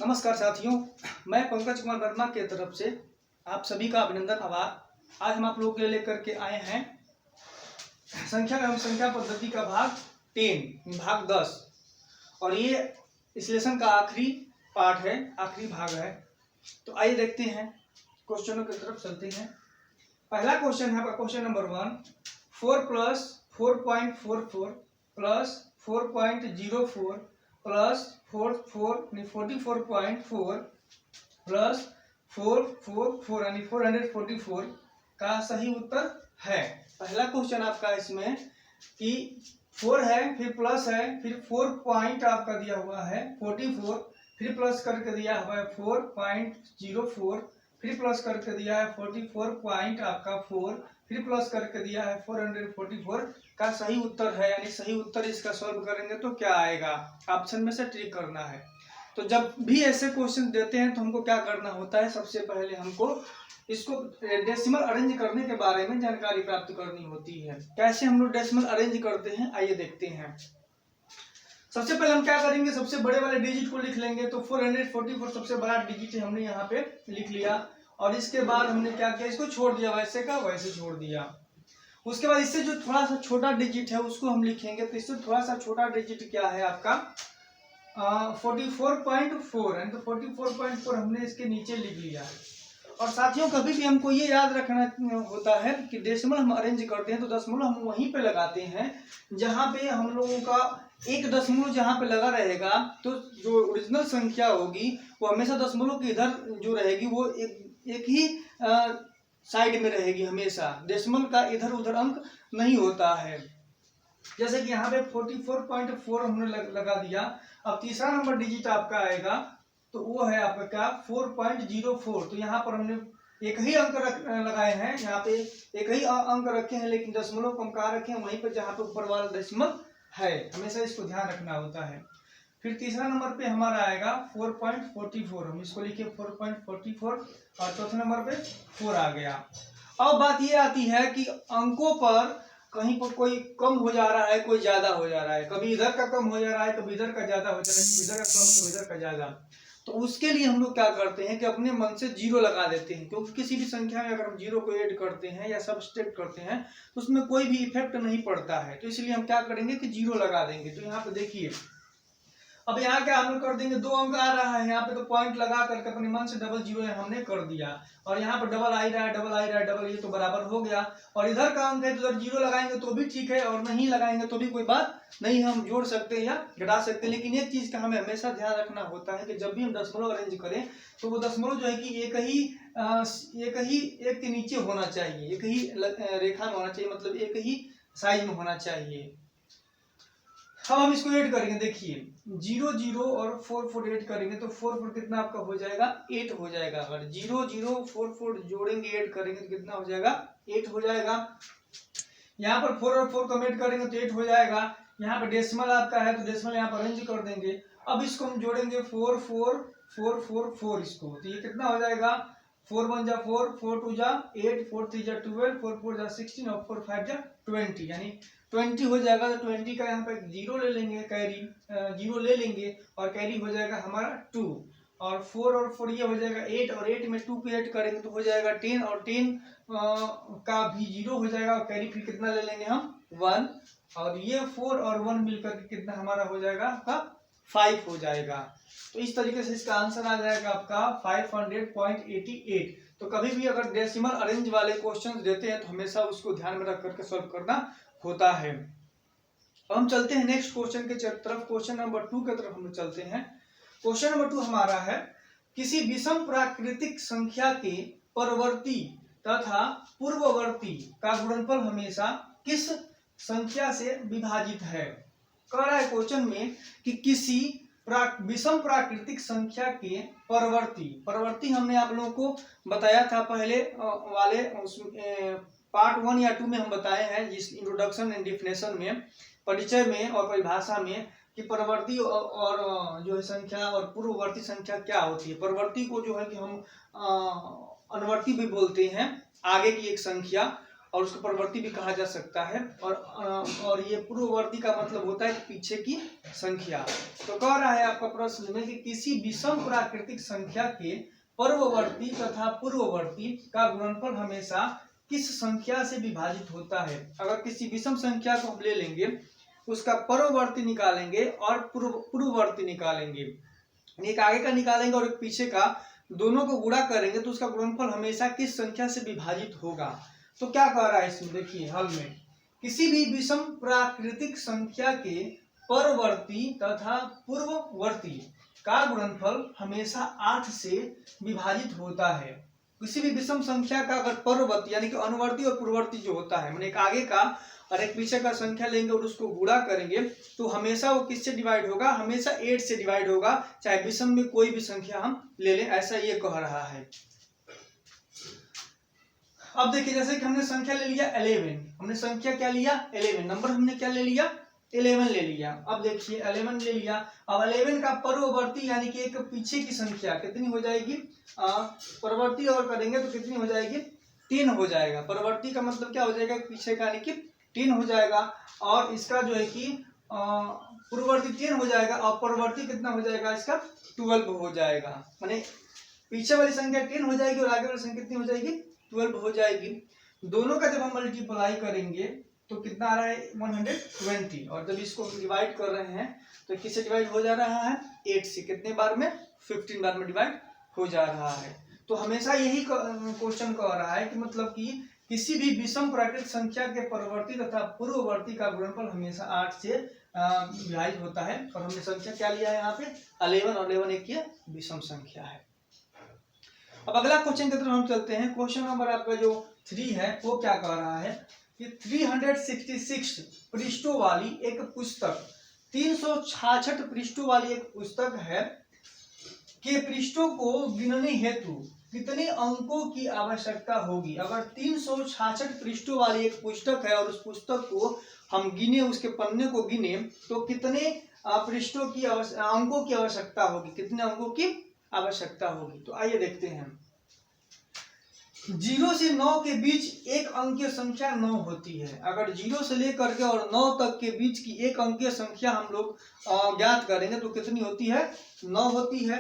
नमस्कार साथियों, मैं पंकज कुमार वर्मा के तरफ से आप सभी का अभिनंदन आभार। आज हम आप लोगों के लिए लेकर के आए हैं संख्या एवं संख्या पद्धति का भाग 10 भाग 10 और ये इस लेसन का आखिरी पार्ट है, आखिरी भाग है। तो आइए देखते हैं, क्वेश्चनों की तरफ चलते हैं। पहला क्वेश्चन है question number 1, 4 plus 4.44 plus 4.04 plus 44.4 plus 444 यानी 444 का सही उत्तर है। पहला क्वेश्चन आपका इसमें कि 4 है, फिर प्लस है, फिर 4 पॉइंट आपका दिया हुआ है 44, फिर प्लस करके दिया हुआ है 4.04, फिर प्लस करके दिया है 44 पॉइंट आपका 4, फिर प्लस करके दिया है 444 का सही उत्तर है। यानी सही उत्तर इसका सॉल्व करेंगे तो क्या आएगा, ऑप्शन में से टिक करना है। तो जब भी ऐसे क्वेश्चन देते हैं तो हमको क्या करना होता है, सबसे पहले हमको इसको डेसिमल अरेंज करने के बारे में जानकारी प्राप्त करनी होती है। कैसे हम लोग डेसिमल अरेंज करते हैं आइए देखते हैं। सबसे पहले हम क्या करेंगे, सबसे बड़े वाले डिजिट को लिख लेंगे। तो 444 सबसे बड़ा डिजिट है, हमने यहाँ पे लिख लिया। और इसके बाद हमने क्या किया, इसको छोड़ दिया, वैसे का वैसे छोड़ दिया। उसके बाद इससे जो थोड़ा सा छोटा डिजिट है उसको हम लिखेंगे। तो इससे थोड़ा सा छोटा डिजिट क्या है आपका 44.4 है। तो 44.4 हमने इसके नीचे लिख लिया है। और साथियों कभी भी हमको ये याद रखना होता है कि डेसिमल हम अरेंज करते हैं तो दशमलव हम वहीं पे लगाते हैं जहाँ पे हम लोगों का एक दशमलव जहाँ पे लगा रहेगा। तो जो ओरिजिनल संख्या होगी वो हमेशा दशमलव की इधर जो रहेगी वो एक ही साइड में रहेगी हमेशा। डेसिमल का इधर उधर अंक नहीं होता है। जैसे कि यहाँ पे 44.4 हमने लगा दिया। अब तीसरा नंबर डिजिट आपका आएगा तो वो है आपका क्या 4.04। तो यहाँ पर हमने एक ही अंक लगाए हैं, यहाँ पे एक ही अंक रखे हैं, लेकिन दशमलव को हम कहाँ रखे हैं, वहीं पर जहाँ पे ऊपर वाला डेसिमल है। हमेशा इसको ध्यान रखना होता है। फिर तीसरा नंबर पे हमारा आएगा 4.44, हम इसको लिखे 4.44 और चौथे नंबर पे 4 आ गया। अब बात ये आती है कि अंकों पर कहीं पर कोई कम हो जा रहा है, कोई ज्यादा हो जा रहा है। कभी इधर का कम हो जा रहा है, कभी इधर का ज्यादा हो जा रहा है, कभी इधर का कम, कभी इधर का ज्यादा। तो उसके लिए हम लोग क्या करते हैं कि अपने मन से जीरो लगा देते हैं। क्योंकि किसी भी संख्या में अगर हम जीरो को ऐड करते हैं या सब्सट्रैक्ट करते हैं तो उसमें कोई भी इफेक्ट नहीं पड़ता है। तो इसलिए हम क्या करेंगे कि जीरो लगा देंगे। तो यहाँ पे देखिए, अब यहाँ क्या हम लोग कर देंगे, 2 अंक आ रहा है यहाँ पे, तो पॉइंट लगा करके अपने मन से डबल जीरो हमने कर दिया। और यहाँ पर डबल आ रहा है, डबल आ रहा है, डबल, ये तो बराबर हो गया। और इधर का अंक है तो इधर जीरो लगाएंगे तो भी ठीक है, और नहीं लगाएंगे तो भी कोई बात नहीं, हम जोड़ सकते हैं या घटा सकते हैं। लेकिन एक चीज का हमें हमेशा ध्यान रखना होता है कि जब भी हम दशमलव अरेंज करें तो वो दशमलव जो है कि एक के नीचे होना चाहिए, एक ही रेखा में होना चाहिए, मतलब एक ही साइज में होना चाहिए। अब हम इसको ऐड करेंगे। देखिए 0 0 और 4 4 ऐड करेंगे तो 4 4 कितना आपका हो जाएगा 8 हो जाएगा। अगर 0 0 4 4 जोड़ेंगे ऐड करेंगे तो कितना हो जाएगा 8 हो जाएगा। यहाँ पर 4 और 4 को ऐड करेंगे तो 8 हो जाएगा। यहाँ पर डेसिमल आपका है तो डेसिमल यहाँ पर अरेंज कर देंगे। अब इसको हम जोड़ेंगे 4 4 4 4 4 इसको, तो ये कितना हो जाएगा 4 1 जा 4, 4 2 जा 8, 4 3 जा 12, 4 4 जा 16 और 4 5 जा 20, यानी 20 हो जाएगा। तो 20 का यहाँ पे जीरो ले लेंगे, कैरी जीरो ले लेंगे और कैरी हो जाएगा हमारा 2। और 4 और 4 ये हो जाएगा 8, और 8 में 2 को ऐड करेंगे तो हो जाएगा 10, और 10 का भी जीरो हो जाएगा। और कैरी फिर कितना ले लेंगे हम 1, और ये 4 और 1 मिलकर के कितना हमारा हो जाएगा आपका 5 हो जाएगा। तो इस तरीके से इसका आंसर आ जाएगा आपका 500.88। तो कभी भी अगर डेसिमल अरेंज वाले क्वेश्चन देते हैं तो हमेशा उसको ध्यान में रख करके सॉल्व करना होता है। अब हम चलते हैं नेक्स्ट क्वेश्चन के तरफ, क्वेश्चन नंबर 2 की तरफ हम चलते हैं। क्वेश्चन नंबर 2 हमारा है, किसी विषम प्राकृतिक संख्या के परवर्ती तथा पूर्ववर्ती का गुणनफल हमेशा किस संख्या से विभाजित है। कह रहा है क्वेश्चन में कि किसी विषम प्राकृतिक संख्या के परवर्ती हमने आप लोगों को बताया था पहले वाले पार्ट 1 या 2 में हम बताए हैं, जिस इंट्रोडक्शन एंड डिफिनेशन में, परिचय में और परिभाषा में, कि परवर्ती और जो है संख्या और पूर्ववर्ती संख्या क्या होती है। परवर्ती को जो है कि हम अनुवर्ती भी बोलते हैं, आगे की एक संख्या, और उसको परवर्ती भी कहा जा सकता है। और ये पूर्ववर्ती का मतलब होता है पीछे की संख्या। तो कह रहा है आपका प्रश्न में कि किसी विषम प्राकृतिक संख्या के परवर्ती तथा पूर्ववर्ती का गुणनफल हमेशा किस संख्या से विभाजित होता है। अगर किसी विषम संख्या को हम ले लेंगे, उसका परवर्ती निकालेंगे और पूर्ववर्ती निकालेंगे, एक आगे का निकालेंगे और एक पीछे का, दोनों को गुणा करेंगे तो उसका गुणनफल हमेशा किस संख्या से विभाजित होगा। तो क्या कह रहा है इसमें, देखिए हल में, किसी भी विषम प्राकृतिक संख्या के परवर्ती तथा पूर्ववर्ती का गुणनफल हमेशा 8 से विभाजित होता है। किसी भी विषम संख्या का अगर परवर्ती यानी कि अनुवर्ती और पूर्ववर्ती जो होता है, मैंने एक आगे का और एक पीछे का संख्या लेंगे और उसको गुणा करेंगे तो हमेशा वो किससे डिवाइड होगा, हमेशा 8 से डिवाइड होगा, चाहे विषम में कोई भी संख्या हम ले लें, ऐसा ये कह रहा है। अब देखिए जैसे कि हमने संख्या ले लिया 11, हमने संख्या क्या लिया 11, नंबर हमने क्या ले लिया 11 ले लिया। अब देखिए 11 ले लिया, अब 11 का परवर्ती यानी कि एक पीछे की संख्या कितनी हो जाएगी, परवर्ती और करेंगे तो कितनी हो जाएगी 3 हो जाएगा। परवर्ती का मतलब क्या हो जाएगा, पीछे का यानी कि 3 हो जाएगा, और इसका जो है कि पूर्ववर्ती 3 हो जाएगा और परवर्ती कितना हो जाएगा इसका 12 हो जाएगा। माने पीछे वाली संख्या 10 हो जाएगी और आगे वाली संख्या कितनी हो जाएगी 12 हो जाएगी। दोनों का जब हम मल्टीप्लाई करेंगे तो कितना आ रहा है 120, और जब इसको डिवाइड कर रहे हैं तो किससे डिवाइड हो जा रहा है 8 से, कितने बार में 15 बार में डिवाइड हो जा रहा है। तो हमेशा यही क्वेश्चन कह रहा है कि मतलब कि किसी भी विषम प्राकृतिक संख्या के परवर्ती तथा पूर्ववर्ती का गुणनफल हमेशा 8 से विभाजित होता है। और हमने संख्या क्या लिया है यहाँ पे 11, और 11 एक ये विषम संख्या है। अब अगला क्वेश्चन की तरफ हम चलते हैं। क्वेश्चन नंबर आपका जो 3 है वो क्या कह रहा है कि 366 पृष्ठों वाली एक पुस्तक, 366 पृष्ठों वाली एक पुस्तक है के पृष्ठों को गिनने हेतु कितने अंकों की आवश्यकता होगी। अगर 366 पृष्ठों वाली एक पुस्तक है और उस पुस्तक को हम गिने, उसके पन्ने को गिने, तो कितने पृष्ठों की अंकों की आवश्यकता होगी, कितने अंकों की आवश्यकता होगी। तो आइए देखते हैं। 0 से 9 के बीच एक अंकीय संख्या 9 होती है। अगर 0 से लेकर के और 9 तक के बीच की एक अंकीय संख्या हम लोग ज्ञात करेंगे तो कितनी होती है 9 होती है,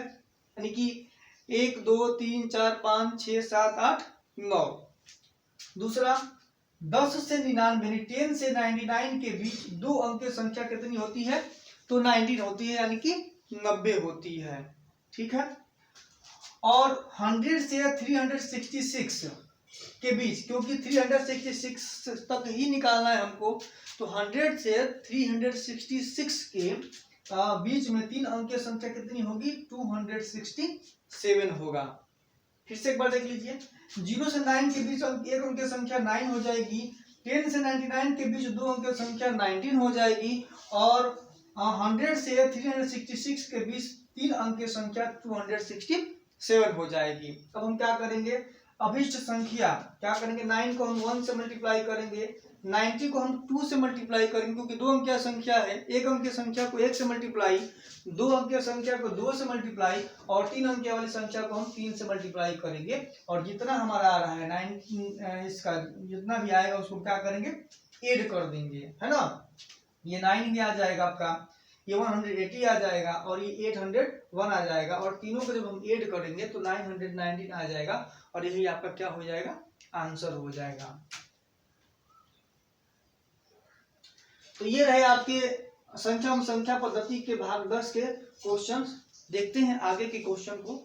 यानी कि 1 2 3 4 5 6 7 8 9। दूसरा 10 से 99 10 से 99 के बीच दो अंकीय संख्या कितनी होती है, तो 19 होती है, यानी कि 90 होती है। ठीक है। और 100 से 366 के बीच, क्योंकि 366 तक ही निकालना है हमको, तो 100 से 366 के बीच में तीन अंकीय संख्या कितनी होगी 267 होगा। फिर से एक बार देख लीजिए। 0 से 9 के बीच एक अंकीय संख्या 9 हो जाएगी, 10 से 99 के बीच दो अंकीय संख्या 19 हो जाएगी, और 100 से 366 के बीच तीन अंकीय संख्या 267 हो जाएगी। अब हम क्या करेंगे, अभिष्ट संख्या क्या करेंगे, 9 को हम 1 से मल्टीप्लाई करेंगे, 90 को हम 2 से मल्टीप्लाई करेंगे, क्योंकि दो अंकीय संख्या है, एक अंकीय संख्या को 1 से मल्टीप्लाई, दो अंकीय संख्या को 2 से मल्टीप्लाई, और तीन अंकीय वाली संख्या को हम 3 से मल्टीप्लाई करेंगे। और जितना हमारा आ रहा है 9, इसका जितना भी आएगा उसको क्या करेंगे ऐड कर देंगे, है ना। ये 9 भी आ जाएगा आपका, ये 180 आ जाएगा, और ये 801 आ जाएगा, और तीनों को जब हम ऐड करेंगे तो 919 आ जाएगा, और यही आपका क्या हो जाएगा आंसर हो जाएगा। तो ये रहे आपके संख्या पद्धति के भाग 10 के क्वेश्चंस। देखते हैं आगे के क्वेश्चन को।